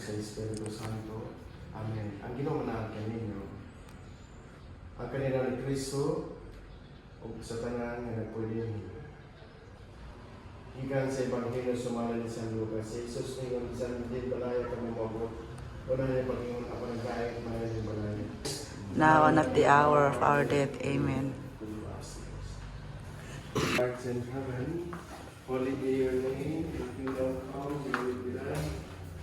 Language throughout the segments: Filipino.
sa Espiritu Santo. Amen. Ang ginawa na kaninyo, ang kanina ni Kristo, o sa tanan nga nagpulin. Ikan sa Ebanghelyo sumala ni San Lucas, si Jesus ngayon, San din balaya kami mabot. Wala niya Panginoon, ako nagkahit, maya niya balaya. Now and at the hour of our death. Amen. Hearts in heaven, holy be your name, your kingdom come, your will be done.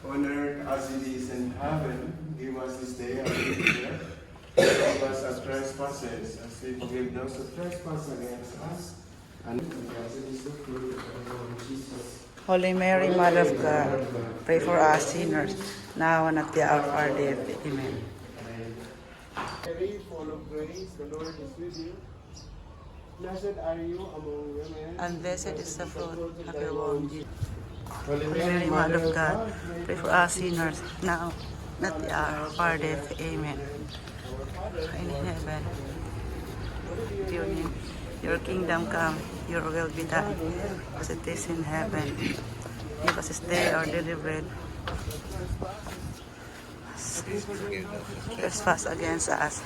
On earth as it is in heaven, give us this day our daily bread. Forgive us our trespasses, as we forgive those who trespass against us. And as it is the fruit of our Lord Jesus. Holy Mary, Mother of God, pray for us sinners, now and at the hour of our death. Amen. Mary, full of grace, the Lord is with you. Blessed are you among women. And blessed is the fruit of your womb, Jesus. Holy Holy Mary, Mother of God, pray for us sinners, now and at the hour of our death. Amen. In heaven, your kingdom come, your will be done, as it is in heaven. Give us this day our daily bread. Trespass against us,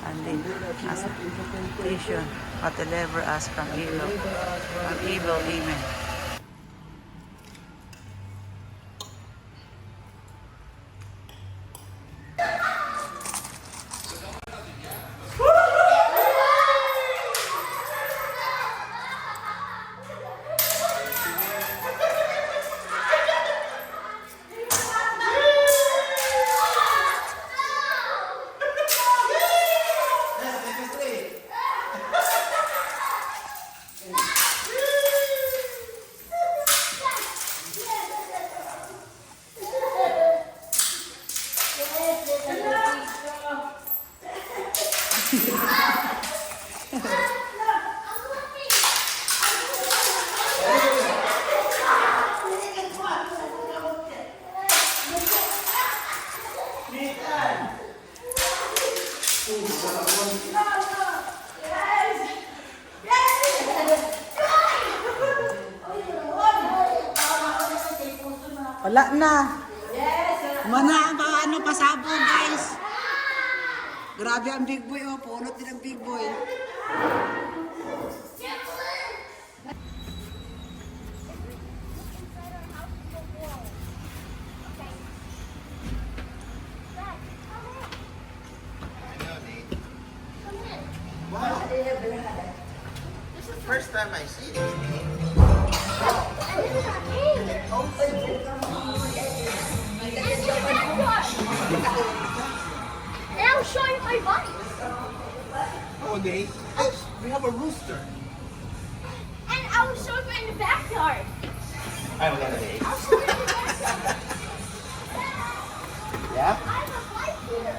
and lead us not into temptation, but deliver us from evil. Amen. Wala na. Mana ang ano pasabog, guys. Grabe ang big boy, oh. Punot din ang big boy. First time I see this thing. And I was showing my body. Okay. We have a rooster. And I was showing my in the backyard. I have another day. I was showing in the backyard. Yeah? I have a bike here.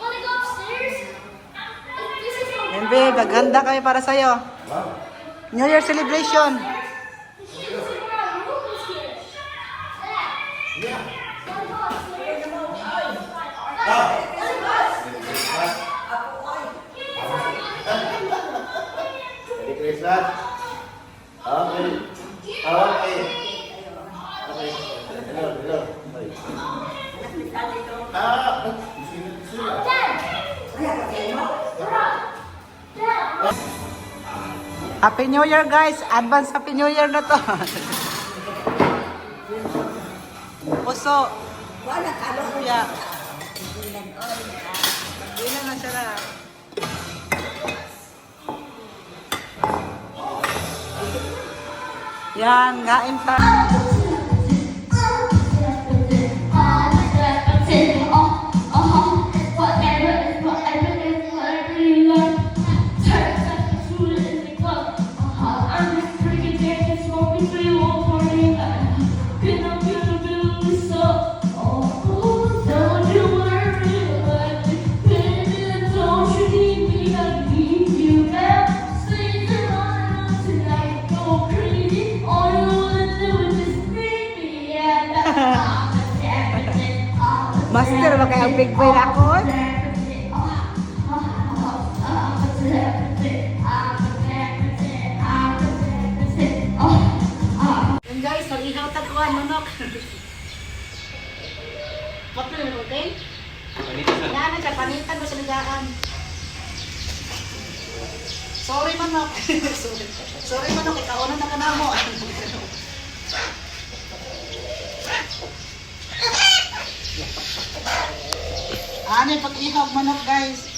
Wanna go upstairs? This is a And babe, naghanda kami para sa'yo. New Year celebration. Merry Christmas. Okay. Okay. Okay. Hello. Happy New Year, guys. Advance Happy New Year na to. Puso. Kuya. Hindi na siya na. Yan, ngain tayo. Master, ba kaya ang big boy na ako? Yan guys, mag-ihaw tag kuhan, manok. Bakit na okay? Panito sa. Yan na siya, panitan mo sa ligaan. Sorry manok. Sorry manok, ikauna na ka na mo. Ano yung pag-ihog manok guys?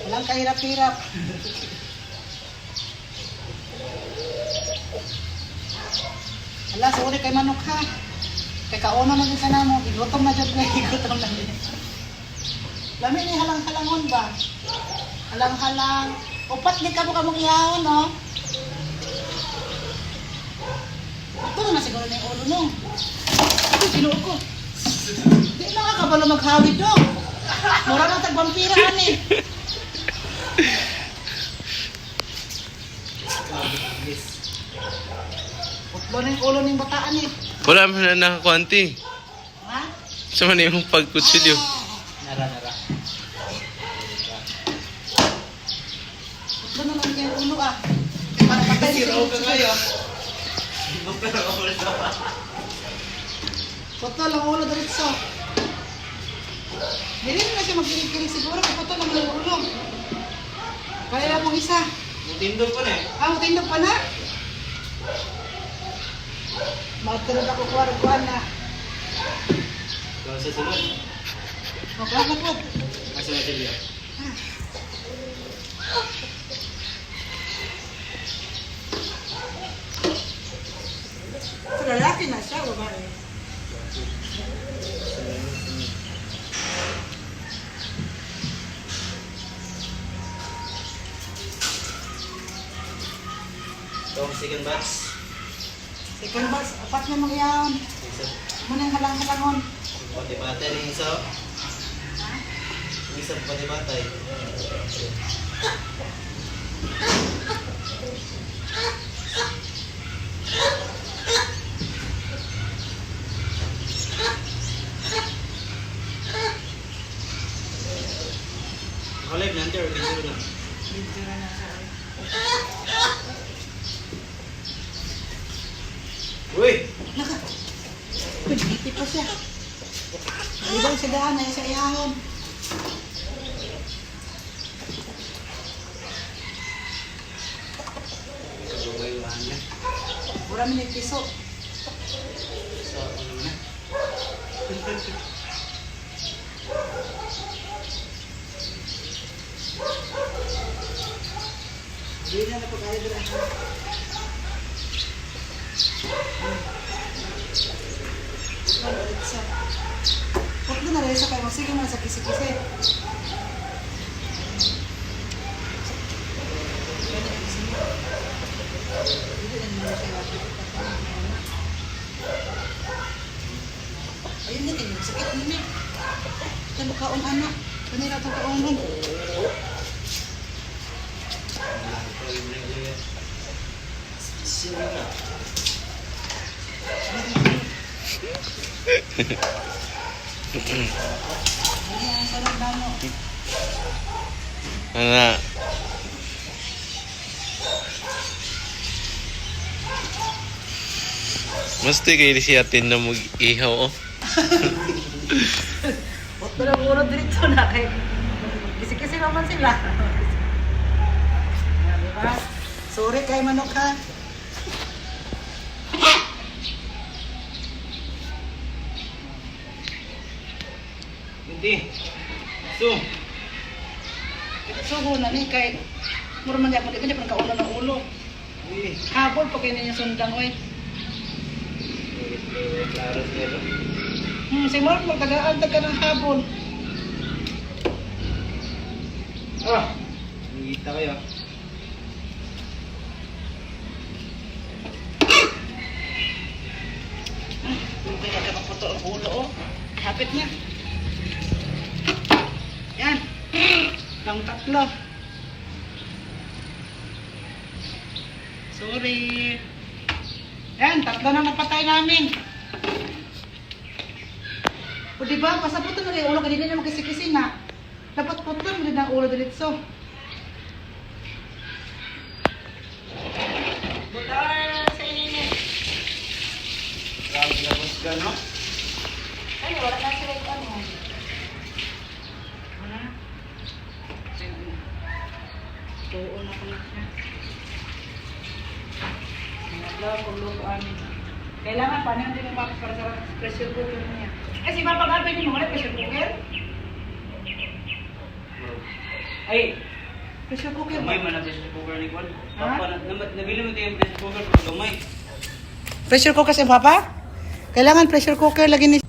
Walang kahirap-hirap. Ala, sorry kay manok ha. Kay kauna na din ka na mo. Igutom na dyan na, igutom na din. Lami ni halang-halangon ba? Halang-halang. Upat di ka mo kamong ihawon, no? Ito na siguro na yung ulo, no? Ito, sinuot ko. Di na nga kabalo maghawid, no? Mura na tag-vampira, ani. Utlo na yung ulo ng bataan, eh. Wala mo na nakakuanti. Ha? Sa man yung pagkutsilyo. Nara. Utlo na lang yung ulo, ah. Para patay siya. Puto lang ulo diretso. Hindi na siya magkilig-kilig siguro. Puto lang yung ulo. Kaya lang mong isa. Mutindog ko na eh. Tindog pa na. Magtulog ako kuwan na. Kung sa sunod. Magkuhan na po. Asa na sila? Sa lalaki na siya, babae. Itong second batch. Second box, apat na magyawon. Isa. Muna yung halang-halangon. Pati-batay rin isa. Yung isa pati-batay. Collab nanti or video lang. Video na na siya. Uy! Naka. Uy, diti pa siya. Ibang sa daan na sa ihahon. Kagawayuhan na. Mura mo yung piso. So, ano na? Hindi na napag-ayaw doon. Huwag na rin siya kayo. Sige mo sa kisi-kisi. Ayun na kayo. Sakit mo na. Ito kaon anak. Kanila itong kaonan. Sino na? Ayan, sarap na mo. Ana. Mesti kayo siya na mag-ihaw, oh. Huwag na lang muna dito na kay kisi-kisi naman sila. Ayan, diba? Sorry kay manok ha. Hindi. So, Sugo na ni kay mura man gyapon di man kaulo ng ulo. hindi. Habol pa kay niya sundang oy. Klaro siya. Si Mark magtagaan ka ng habol. Ah! Nangita kayo. Yung kaya ka magputo ang ulo oh. Hapit niya. Yan. Pang tatlo. Sorry. Yan, tatlo na napatay namin. O diba, pasaputan na rin ulo, kanina na magkisi-kisi na. Dapat putan mo din ang ulo dito. ano? Ay, wala na sila yung ano. Ha? Oo na ko na siya. Naglaw kung lutuan. Kailangan pa niya din yung bakit para sa pressure cooker niya. Kasi mapag-alpay niyo wala pressure cooker? Ay! Pressure cooker ba? Gamay man ang pressure cooker ni Kwan. Ha? Papa, nabili mo ito yung pressure cooker pero gamay. Pressure cooker si Papa? Kailangan pressure cooker lagi ni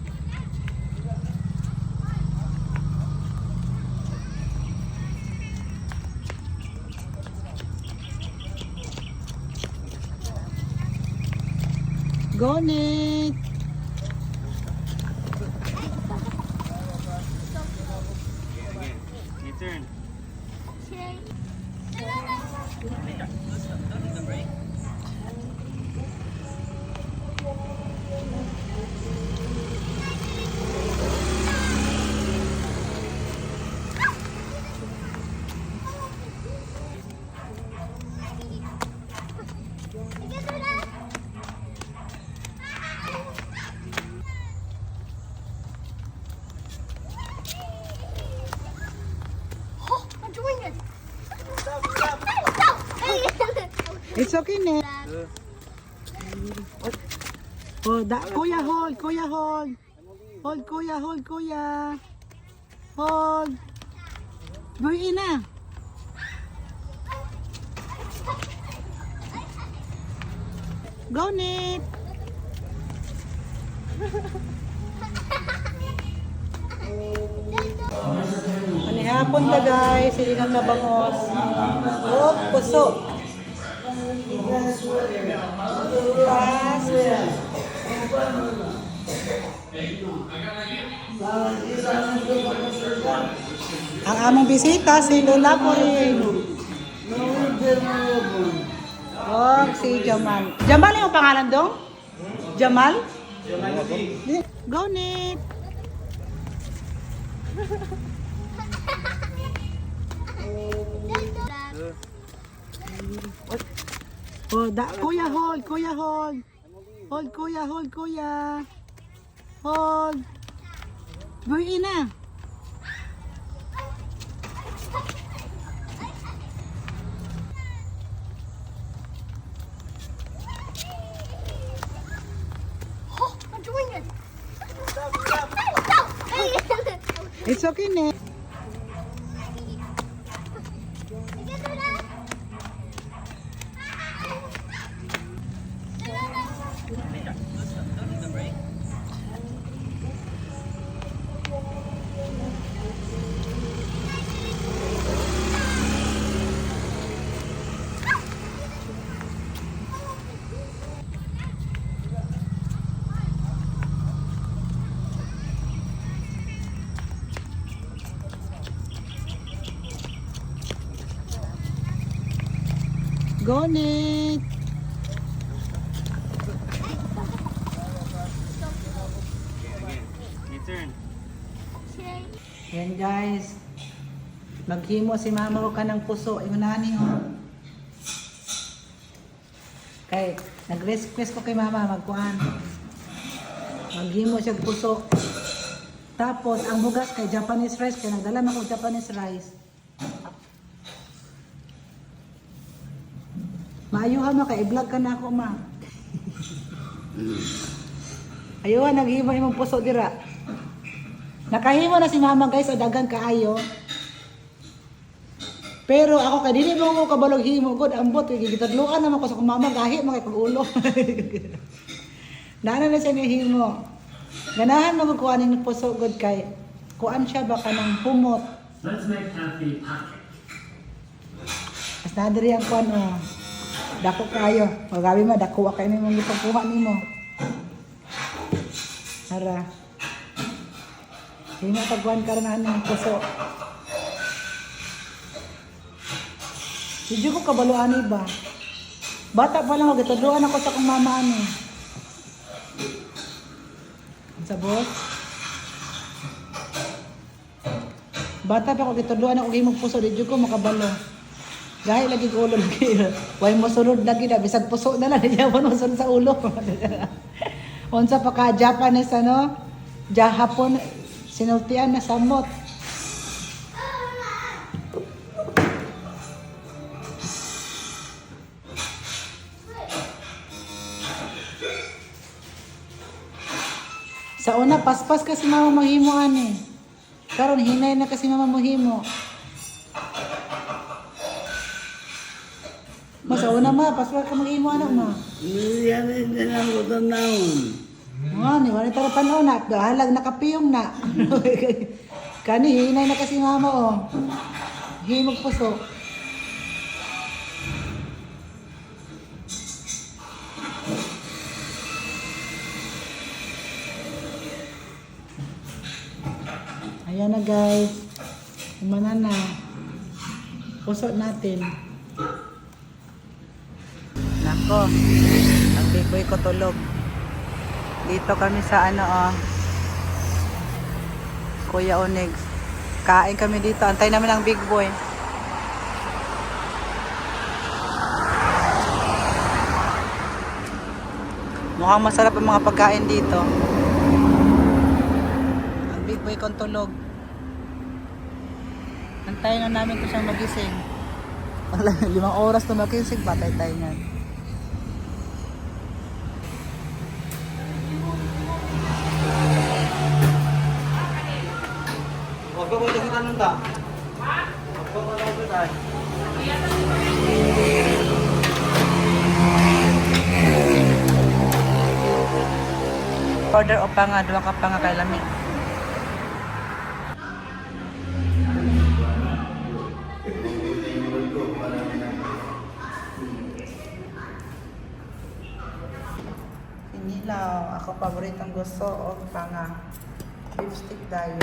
Go, Nick! Your turn. Oh, I'm doing it. It's okay, Nick. Oh, kuya, hold. Kuya, hold. Hold, kuya, hold, kuya. Hold. Buhin na. Go, Nick. Manihapon ka, guys. Hindi ka kabangos. Oh, puso. Pass. Ang among bisita si Lola ko rin. Oh, si Jamal. Jamal yung pangalan dong? Jamal? Go, Nick. Oh, kuya, hold. Kuya, hold. Hold, kuya, hold, kuya. Hold. Buhin na. Oh, I'm doing it. It's okay, Nick. Go, Nick. Your turn. Yan, guys. Maghimo si mama ko ka ng puso. Iunani ho. Kay, nag-request ko kay mama magkuhan. Maghimo siya puso. Tapos, ang hugas kay Japanese rice. Kaya nagdala na ko Japanese rice. Maayuhan mo kay i-vlog ka na ako, ma. Ayuhan, naghimo-himong puso dira. Nakahimo na si mama, guys, o dagang kaayo. Pero ako kay dili mo ko kabalog himo gud ambot kay gitadluan naman ko sa kong mama gahi man kay pag-ulo. Nana na siya ni himo. Ganahan mo ko aning puso gud kay kuan siya ba kanang humot. Let's make happy pocket. As nadiri ang kuan o. Dako kayo. Magabi ma dako kay nimo gipagkuha nimo. Ara. Himo pagkuan karon ang puso. Hindi ko kabaluan ba? Bata pa lang ako, gitudluan ako sa kong mama ani. Sa boss? Bata pa ako, gitudluan ako, gimong puso, di ko makabalo. Dahil lagi ko ulo lagi. Way mo sunod lagi na, bisag puso na lang, hindi mo sunod sa ulo. Unsa pa ka Japanese ano? Hapon sinultian na samot. Sa una paspas kasi mama mahimo ani. Karon hinay na kasi mama mahimo. Sa una ma paspas ka mahimo ano ma. Yan din ang utang naon. Ni wala tara panon na halag nakapiyong na. Kani hinay na kasi mama oh. Himog puso. Ayan na guys. Umana na. Pusot natin. Nako. Ang biboy ko tulog. Dito kami sa ano Kuya Onyx. Kain kami dito. Antay namin ang big boy. Mukhang masarap ang mga pagkain dito. Ang big boy kong tulog. Antayin na namin kung siyang magising. 5 oras na magising. Patay tayo niyan. Huwag ka kung kita nung ta. Huwag ka kung kita. Order o pa nga, 2 ka pa nga kay Lami. Inilaw, ako paboritong gusto o pa nga. Beef stick tayo.